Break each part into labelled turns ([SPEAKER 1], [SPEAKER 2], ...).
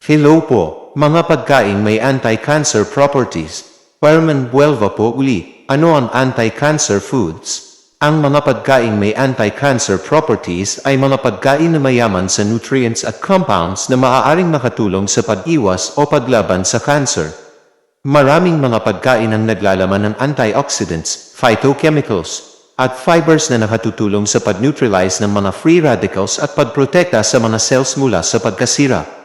[SPEAKER 1] Hello po, mga pagkaing may anti-cancer properties. Herman Buelva po uli, ano ang anti-cancer foods? Ang mga pagkaing may anti-cancer properties ay mga pagkain na mayaman sa nutrients at compounds na maaaring makatulong sa pag-iwas o paglaban sa cancer. Maraming mga pagkain ang naglalaman ng antioxidants, phytochemicals, at fibers na nakatutulong sa pag-neutralize ng mga free radicals at pagprotekta sa mga cells mula sa pagkasira.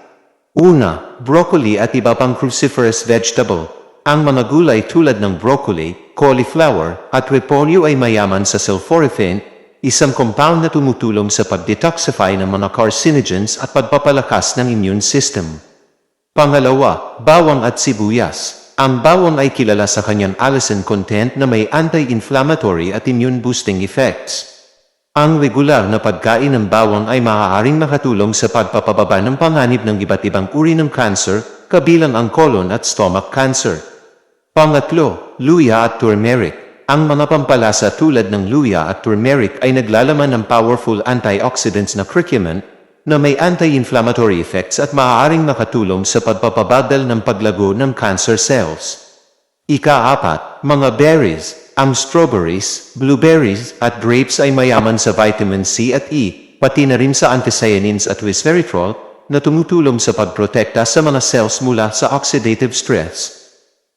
[SPEAKER 1] Una, broccoli at iba pang cruciferous vegetable. Ang mga gulay tulad ng broccoli, cauliflower, at repolyo ay mayaman sa sulforaphane, isang compound na tumutulong sa pag-detoxify ng mga carcinogens at pagpapalakas ng immune system. Pangalawa, bawang at sibuyas. Ang bawang ay kilala sa kanyang allicin content na may anti-inflammatory at immune-boosting effects. Ang regular na pagkain ng bawang ay maaaring makatulong sa pagpapababa ng panganib ng iba't ibang uri ng cancer, kabilang ang colon at stomach cancer. Pangatlo, luya at turmeric. Ang mga pampalasa tulad ng luya at turmeric ay naglalaman ng powerful antioxidants na curcumin, na may anti-inflammatory effects at maaaring makatulong sa pagpapabagal ng paglago ng cancer cells. Ika-apat, mga berries. Ang strawberries, blueberries, at grapes ay mayaman sa vitamin C at E, pati na rin sa anthocyanins at resveratrol, na tumutulong sa pagprotekta sa mga cells mula sa oxidative stress.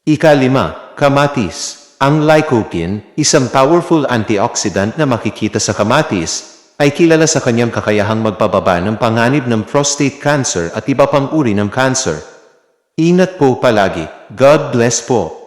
[SPEAKER 1] Ika-lima, kamatis. Ang lycopene, isang powerful antioxidant na makikita sa kamatis, ay kilala sa kanyang kakayahang magpababa ng panganib ng prostate cancer at iba pang uri ng cancer. Ingat po palagi. God bless po.